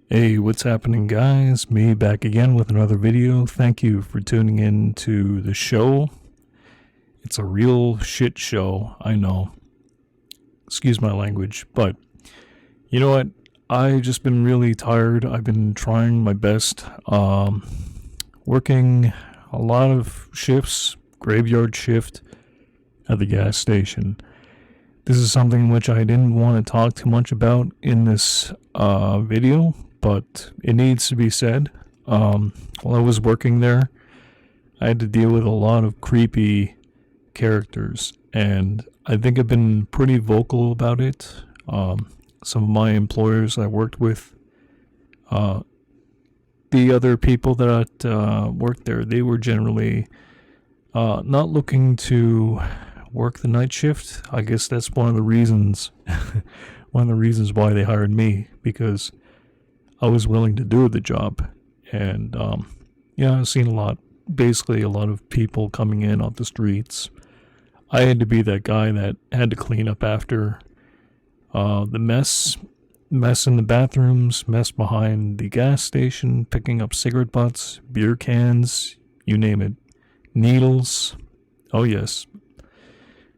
Hey, what's happening, guys? Me back again with another video. Thank you for tuning in to the show. It's a real shit show, I know. Excuse my language, but you know what? I just been really tired. I've been trying my best, working a lot of shifts, graveyard shift at the gas station. This is something which I didn't want to talk too much about in this video, but it needs to be said. While I was working there, I had to deal with a lot of creepy characters, and I think I've been pretty vocal about it. Some of my employers I worked with, the other people that worked there, they were generally not looking to work the night shift. I guess that's one of the reasons why they hired me, because I was willing to do the job. And I've seen a lot of people coming in off the streets. I had to be that guy that had to clean up after the mess in the bathrooms, mess behind the gas station, picking up cigarette butts, beer cans, you name it, needles. Oh yes.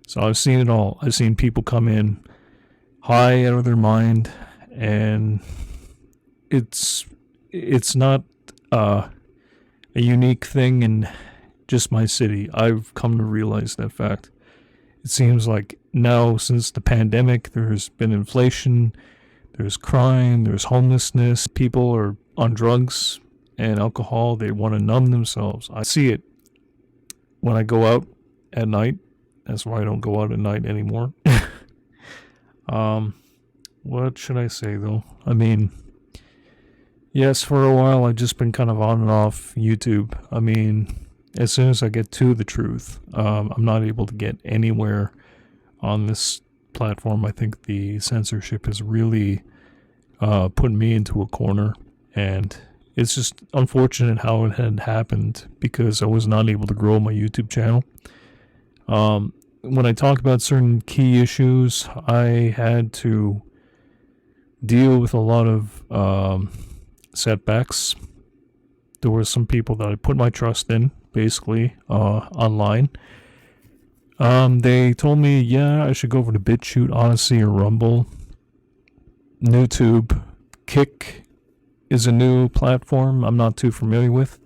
So I've seen it all. I've seen people come in high out of their mind, and it's not a unique thing in just my city. I've come to realize that fact. It seems like now, since the pandemic, there's been inflation, there's crime, there's homelessness, people are on drugs and alcohol, they want to numb themselves. I see it when I go out at night. That's why I don't go out at night anymore. What should I say though? I mean, yes, for a while I've just been kind of on and off YouTube. I mean, as soon as I get to the truth, I'm not able to get anywhere on this platform. I think the censorship has really put me into a corner, and it's just unfortunate how it had happened, because I was not able to grow my YouTube channel. When I talk about certain key issues, I had to deal with a lot of setbacks. There were some people that I put my trust in, basically, online. They told me, yeah, I should go over to BitChute, Odyssey, or Rumble. YouTube, Kick is a new platform I'm not too familiar with.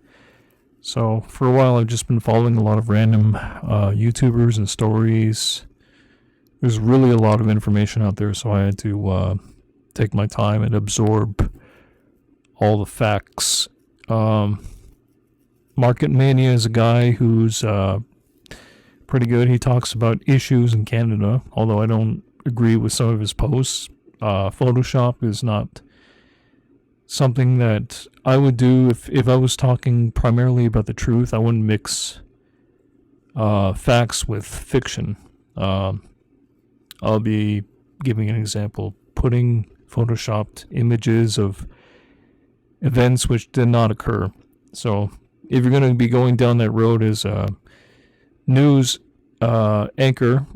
So for a while I've just been following a lot of random YouTubers and stories. There's really a lot of information out there, so I had to take my time and absorb all the facts. Market Mania is a guy who's pretty good. He talks about issues in Canada, although I don't agree with some of his posts. Photoshop is not something that I would do if I was talking primarily about the truth. I wouldn't mix facts with fiction. I'll be giving an example, putting photoshopped images of events which did not occur. So if you're going to be going down that road as a news anchor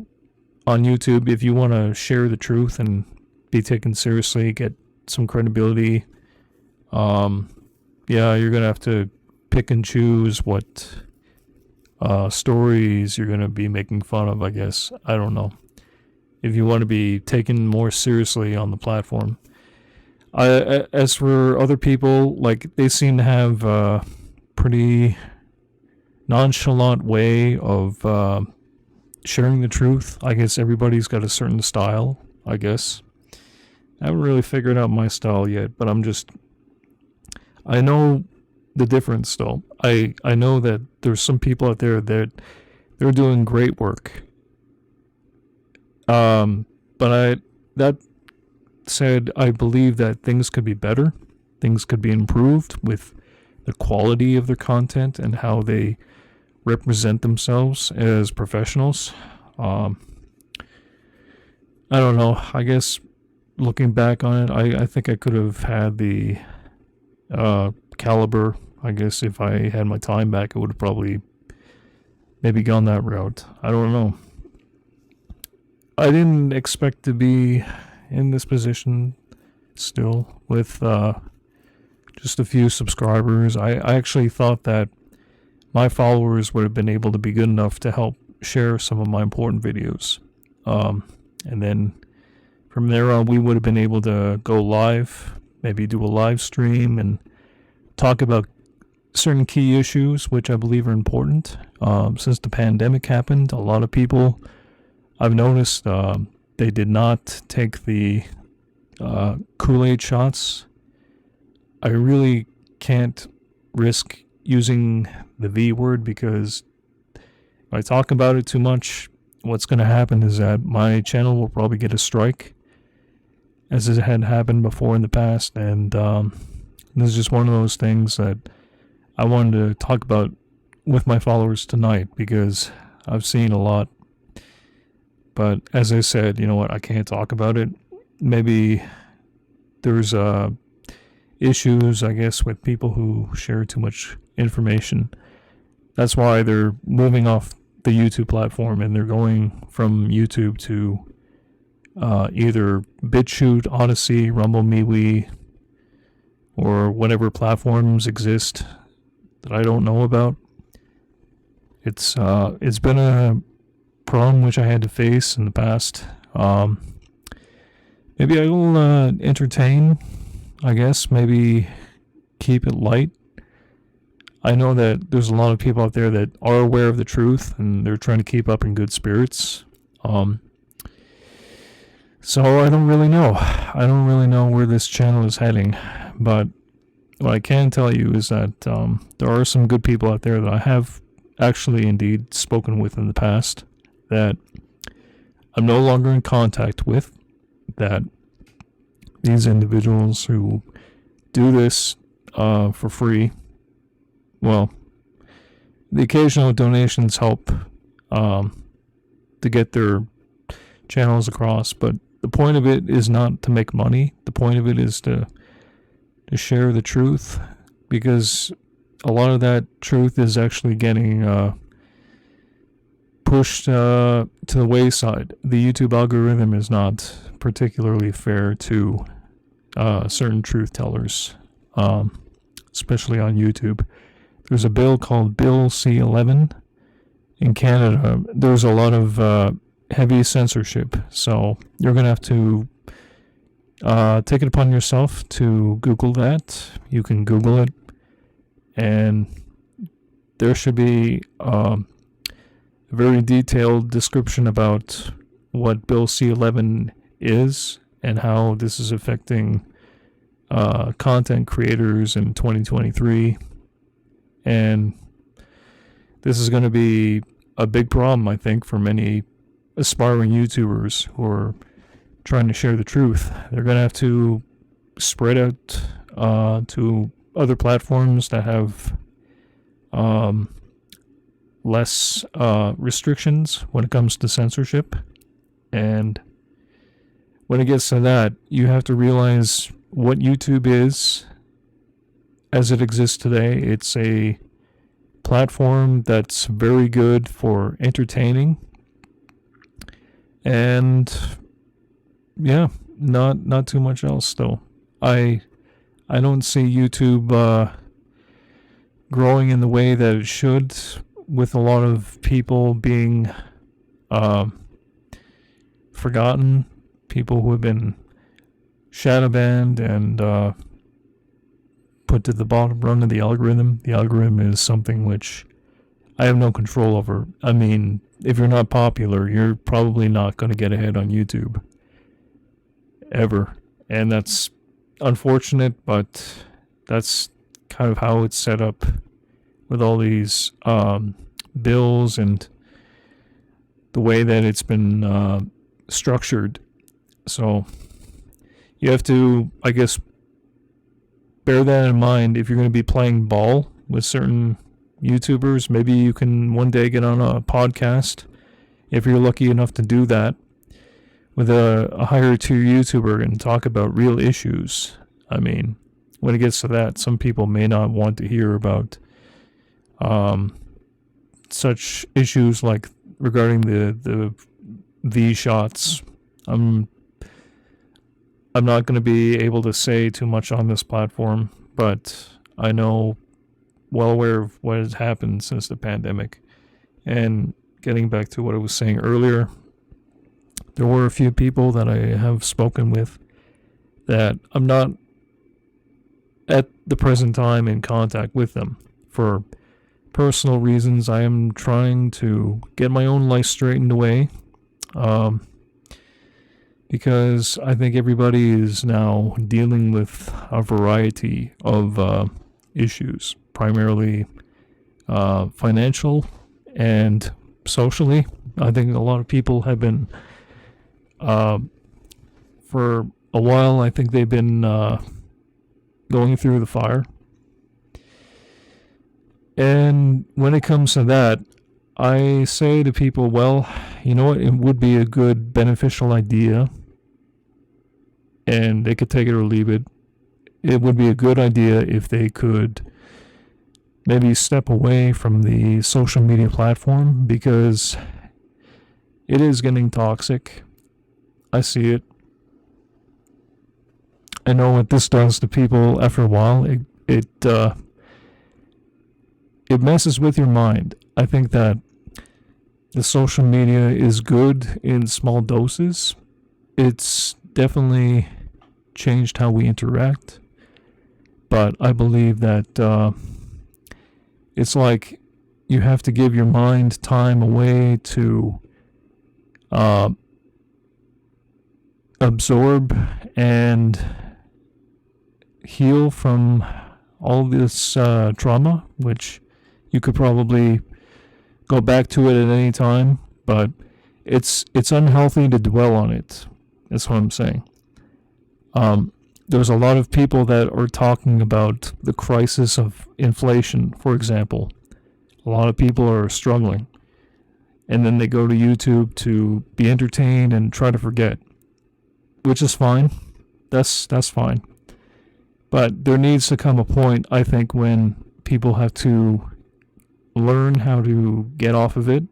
on YouTube, if you want to share the truth and be taken seriously, get some credibility, you're going to have to pick and choose what stories you're going to be making fun of, I guess. I don't know. If you want to be taken more seriously on the platform. As for other people, like, they seem to have a pretty nonchalant way of sharing the truth. I guess everybody's got a certain style, I guess. I haven't really figured out my style yet, but I know the difference though. I know that there's some people out there that they're doing great work. But that said, I believe that things could be better. Things could be improved with the quality of their content and how they represent themselves as professionals. I don't know. I guess looking back on it, I think I could have had the caliber. I guess if I had my time back, I would have probably maybe gone that route. I don't know. I didn't expect to be in this position still with just a few subscribers. I actually thought that my followers would have been able to be good enough to help share some of my important videos. And then from there on, we would have been able to go live, maybe do a live stream and talk about certain key issues, which I believe are important. Since the pandemic happened, a lot of people, I've noticed, they did not take the Kool-Aid shots. I really can't risk using the V word because if I talk about it too much, what's going to happen is that my channel will probably get a strike, as it had happened before in the past. And this is just one of those things that I wanted to talk about with my followers tonight because I've seen a lot. But as I said, you know what, I can't talk about it. Maybe there's issues, I guess, with people who share too much information. That's why they're moving off the YouTube platform and they're going from YouTube to either BitChute, Odyssey, Rumble, MeWe, or whatever platforms exist that I don't know about. It's been a problem which I had to face in the past. Maybe I will entertain, I guess, maybe keep it light. I know that there's a lot of people out there that are aware of the truth and they're trying to keep up in good spirits. So I don't really know. I don't really know where this channel is heading. But what I can tell you is that there are some good people out there that I have actually indeed spoken with in the past that I'm no longer in contact with, that these individuals who do this for free, well, the occasional donations help to get their channels across, but the point of it is not to make money. The point of it is to share the truth, because a lot of that truth is actually getting pushed to the wayside. The YouTube algorithm is not particularly fair to certain truth tellers, especially on YouTube. There's a bill called Bill C-11 in Canada. There's a lot of heavy censorship, so you're going to have to take it upon yourself to Google that. You can Google it, and there should be a very detailed description about what Bill C-11 is and how this is affecting content creators in 2023. And this is going to be a big problem, I think, for many aspiring YouTubers who are trying to share the truth. They're going to have to spread out to other platforms that have less restrictions when it comes to censorship. And when it gets to that, you have to realize what YouTube is as it exists today. It's a platform that's very good for entertaining, and yeah, not too much else though. I don't see YouTube growing in the way that it should, with a lot of people being forgotten, people who have been shadow banned and put to the bottom rung of the algorithm. The algorithm is something which I have no control over. I mean, if you're not popular, you're probably not going to get ahead on YouTube. Ever. And that's unfortunate, but that's kind of how it's set up with all these bills and the way that it's been structured. So you have to, I guess, bear that in mind if you're going to be playing ball with certain YouTubers. Maybe you can one day get on a podcast, if you're lucky enough to do that, with a higher tier YouTuber and talk about real issues. I mean, when it gets to that, some people may not want to hear about such issues like regarding the V shots. I'm not going to be able to say too much on this platform, but I know well aware of what has happened since the pandemic. And getting back to what I was saying earlier, there were a few people that I have spoken with that I'm not at the present time in contact with them for personal reasons. I am trying to get my own life straightened away, because I think everybody is now dealing with a variety of issues, primarily financial and socially. I think a lot of people have been, for a while, I think they've been going through the fire. And when it comes to that, I say to people, well, you know what, it would be a good beneficial idea, and they could take it or leave it. It would be a good idea if they could maybe step away from the social media platform, because it is getting toxic. I see it. I know what this does to people after a while. It messes with your mind. I think that the social media is good in small doses. It's definitely changed how we interact. But I believe that it's like you have to give your mind time away to absorb and heal from all this trauma, which you could probably go back to it at any time, but it's unhealthy to dwell on it. That's what I'm saying. There's a lot of people that are talking about the crisis of inflation, for example. A lot of people are struggling, and then they go to YouTube to be entertained and try to forget, which is fine. That's fine. But there needs to come a point, I think, when people have to learn how to get off of it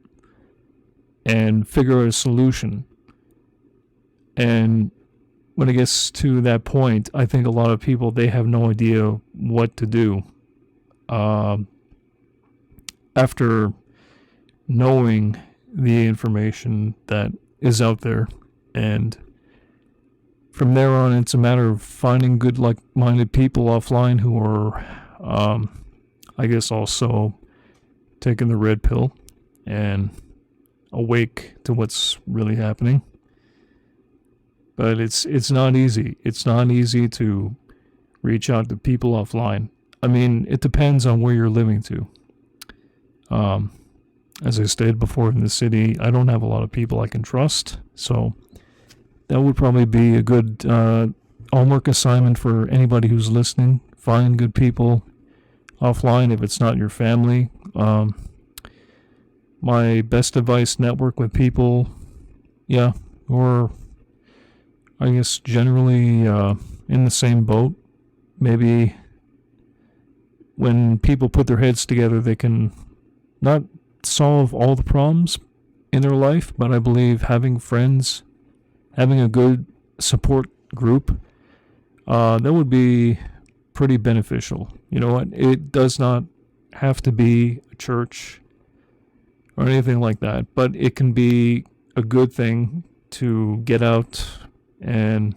and figure out a solution. And when it gets to that point, I think a lot of people, they have no idea what to do after knowing the information that is out there. And from there on, it's a matter of finding good, like-minded people offline who are, I guess, also taking the red pill and awake to what's really happening. But it's not easy. It's not easy to reach out to people offline. I mean, it depends on where you're living to. As I stated before, in the city, I don't have a lot of people I can trust, so that would probably be a good homework assignment for anybody who's listening. Find good people offline if it's not your family. My best advice, network with people, or I guess generally in the same boat. Maybe when people put their heads together, they can not solve all the problems in their life, but I believe having friends, having a good support group, that would be pretty beneficial. You know what? It does not have to be a church or anything like that, but it can be a good thing to get out and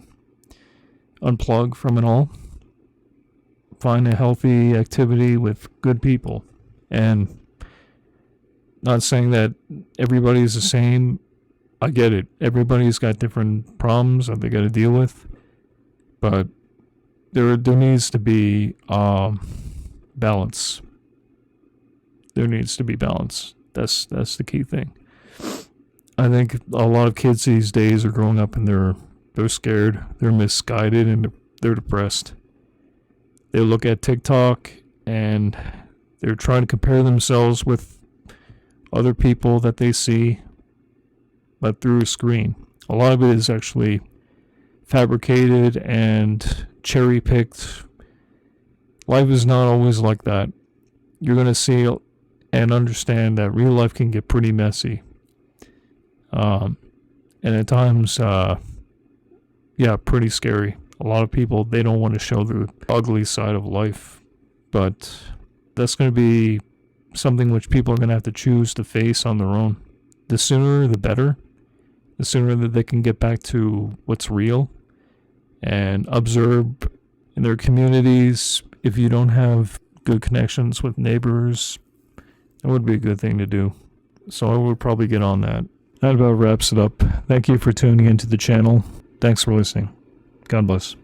unplug from it all. Find a healthy activity with good people. And not saying that everybody's the same. I get it. Everybody's got different problems that they got to deal with. But there needs to be balance. There needs to be balance. That's the key thing. I think a lot of kids these days are growing up and they're scared, they're misguided, and they're depressed. They look at TikTok and they're trying to compare themselves with other people that they see, but through a screen. A lot of it is actually fabricated and cherry-picked. Life is not always like that. You're going to see and understand that real life can get pretty messy. And at times, pretty scary. A lot of people, they don't want to show the ugly side of life, but that's going to be something which people are going to have to choose to face on their own. The sooner the better. The sooner that they can get back to what's real and observe in their communities. If you don't have good connections with neighbors, that would be a good thing to do. So I would probably get on that. That about wraps it up. Thank you for tuning into the channel. Thanks for listening. God bless.